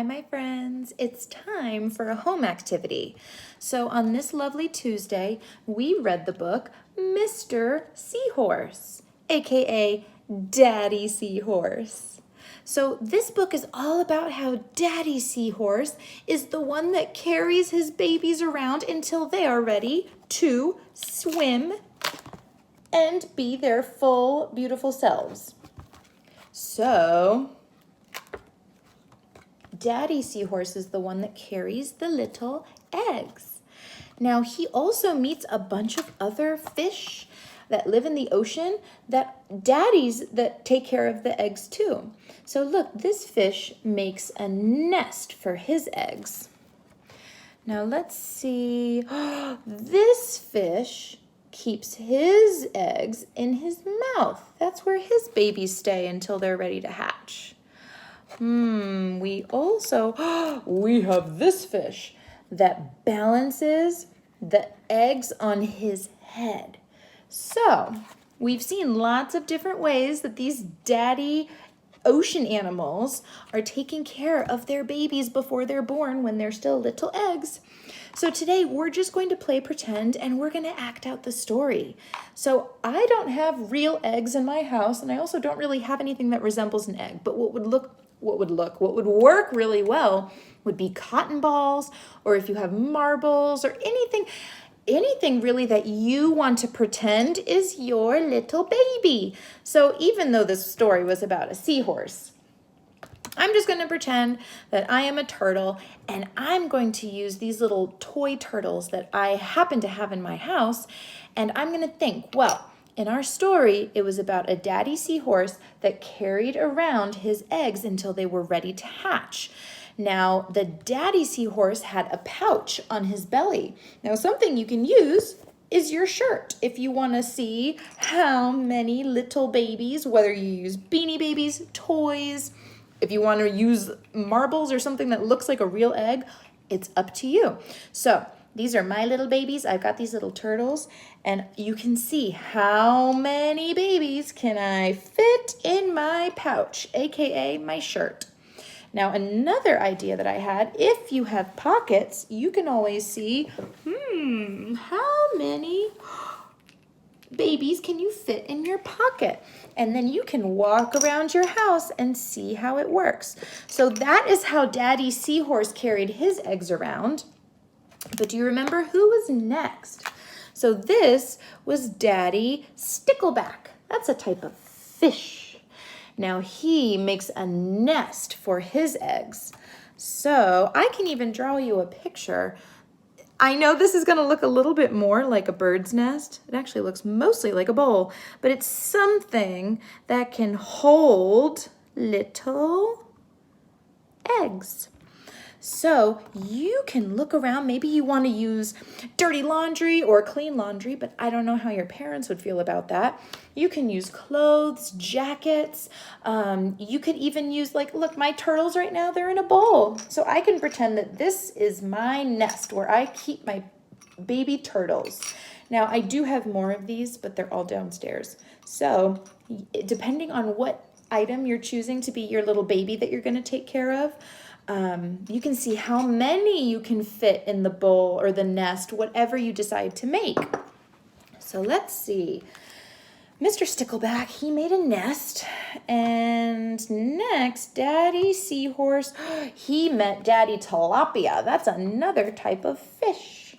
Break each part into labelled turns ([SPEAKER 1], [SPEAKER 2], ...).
[SPEAKER 1] Hi, my friends. It's time for a home activity. So on this lovely Tuesday, we read the book Mister Seahorse, aka Daddy Seahorse. So this book is all about how Daddy Seahorse is the one that carries his babies around until they are ready to swim and be their full, beautiful selves. So Daddy Seahorse is the one that carries the little eggs. Now, he also meets a bunch of other fish that live in the ocean daddies that take care of the eggs too. So look, this fish makes a nest for his eggs. Now let's see. This fish keeps his eggs in his mouth. That's where his babies stay until they're ready to hatch. We have this fish that balances the eggs on his head. So, we've seen lots of different ways that these daddy ocean animals are taking care of their babies before they're born when they're still little eggs. So today we're just going to play pretend and we're going to act out the story. So I don't have real eggs in my house, and I also don't really have anything that resembles an egg, but what would work really well would be cotton balls, or if you have marbles or anything really that you want to pretend is your little baby. So even though this story was about a seahorse, I'm just going to pretend that I am a turtle, and I'm going to use these little toy turtles that I happen to have in my house, and I'm going to think, well, in our story, it was about a daddy seahorse that carried around his eggs until they were ready to hatch. Now, the daddy seahorse had a pouch on his belly. Now, something you can use is your shirt if you want to see how many little babies, whether you use Beanie Babies, toys, if you want to use marbles or something that looks like a real egg, it's up to you. So these are my little babies. I've got these little turtles, and you can see how many babies can I fit in my pouch, aka my shirt. Now, another idea that I had, if you have pockets, you can always see, how many babies can you fit in your pocket? And then you can walk around your house and see how it works. So that is how Daddy Seahorse carried his eggs around. But do you remember who was next? So this was Daddy Stickleback. That's a type of fish. Now he makes a nest for his eggs. So I can even draw you a picture. I know this is going to look a little bit more like a bird's nest. It actually looks mostly like a bowl, but it's something that can hold little eggs. So you can look around. Maybe you want to use dirty laundry or clean laundry, but I don't know how your parents would feel about that. You can use clothes, jackets. You could even use, look, my turtles right now, they're in a bowl. So I can pretend that this is my nest where I keep my baby turtles. Now, I do have more of these, but they're all downstairs. So depending on what item you're choosing to be your little baby that you're going to take care of, you can see how many you can fit in the bowl or the nest, whatever you decide to make. So let's see. Mr. Stickleback, he made a nest. And next, Daddy Seahorse, he met Daddy Tilapia. That's another type of fish.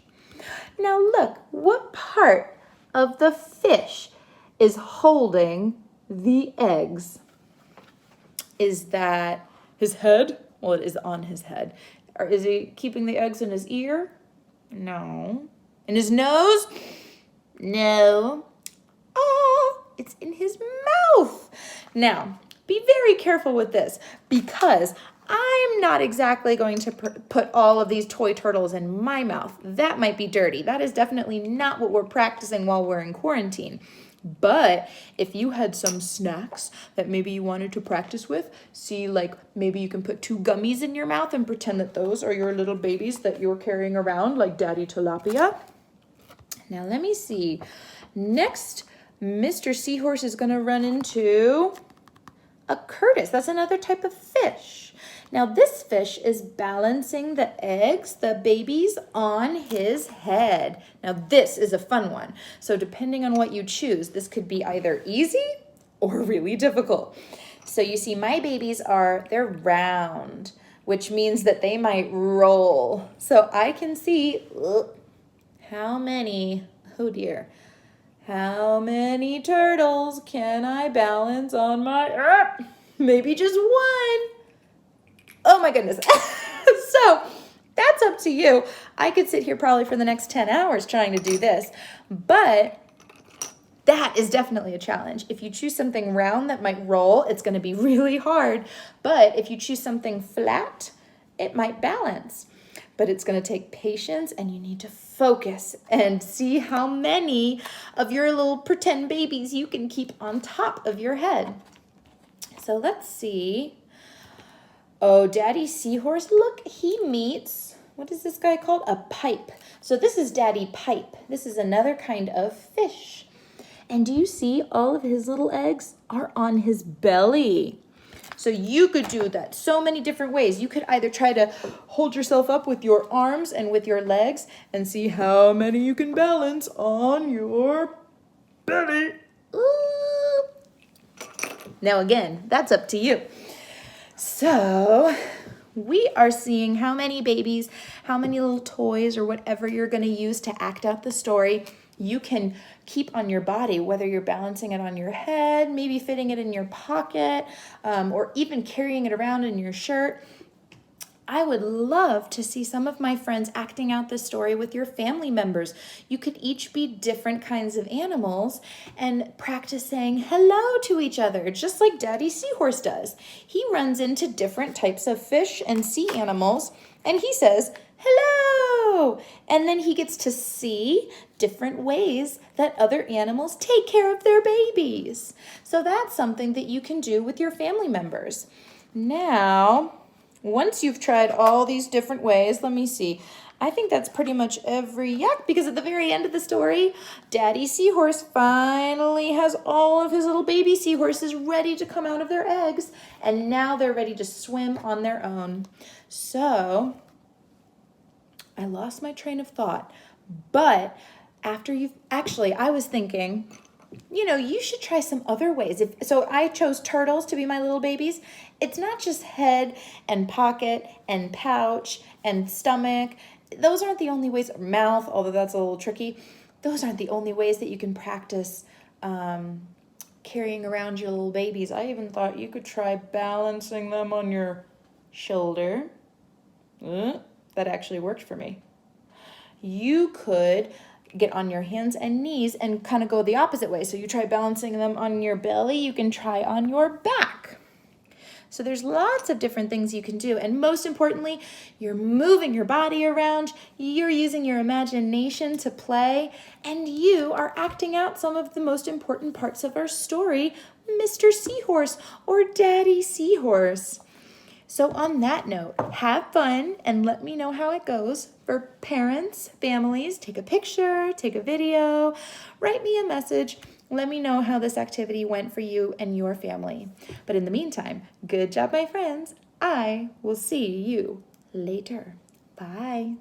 [SPEAKER 1] Now look, what part of the fish is holding the eggs? Is that his head? Well, it is on his head. Or is he keeping the eggs in his ear? No. In his nose? No. Oh, it's in his mouth. Now, be very careful with this, because I'm not exactly going to put all of these toy turtles in my mouth. That might be dirty. That is definitely not what we're practicing while we're in quarantine. But if you had some snacks that maybe you wanted to practice with, see, maybe you can put 2 gummies in your mouth and pretend that those are your little babies that you're carrying around, like Daddy Tilapia. Now let me see. Next, Mr. Seahorse is going to run into a Curtis. That's another type of fish. Now this fish is balancing the eggs, the babies, on his head. Now this is a fun one. So depending on what you choose, this could be either easy or really difficult. So you see my babies they're round, which means that they might roll. So I can see how many turtles can I balance on my, maybe just one. Oh my goodness. So that's up to you. I could sit here probably for the next 10 hours trying to do this, but that is definitely a challenge. If you choose something round that might roll, it's going to be really hard. But if you choose something flat, it might balance. But it's going to take patience, and you need to focus and see how many of your little pretend babies you can keep on top of your head. So let's see. Oh, Daddy Seahorse, look, he meets, what is this guy called? A pipe. So this is Daddy Pipe. This is another kind of fish. And do you see all of his little eggs are on his belly? So you could do that so many different ways. You could either try to hold yourself up with your arms and with your legs and see how many you can balance on your belly. Ooh. Now again, that's up to you. So we are seeing how many babies, how many little toys or whatever you're going to use to act out the story you can keep on your body, whether you're balancing it on your head, maybe fitting it in your pocket, or even carrying it around in your shirt. I would love to see some of my friends acting out this story with your family members. You could each be different kinds of animals and practice saying hello to each other, just like Daddy Seahorse does. He runs into different types of fish and sea animals, and he says, hello! And then he gets to see different ways that other animals take care of their babies. So that's something that you can do with your family members. Now, once you've tried all these different ways, let me see. I think that's pretty much because at the very end of the story, Daddy Seahorse finally has all of his little baby seahorses ready to come out of their eggs, and now they're ready to swim on their own. So I lost my train of thought, but I was thinking, you should try some other ways. So I chose turtles to be my little babies. It's not just head and pocket and pouch and stomach. Those aren't the only ways, or mouth, although that's a little tricky. Those aren't the only ways that you can practice carrying around your little babies. I even thought you could try balancing them on your shoulder. That actually worked for me. You could get on your hands and knees and kind of go the opposite way. So you try balancing them on your belly. You can try on your back. So there's lots of different things you can do. And most importantly, you're moving your body around. You're using your imagination to play. And you are acting out some of the most important parts of our story, Mister Seahorse or Daddy Seahorse. So on that note, have fun and let me know how it goes. For parents, families, take a picture, take a video, write me a message. Let me know how this activity went for you and your family. But in the meantime, good job, my friends. I will see you later. Bye.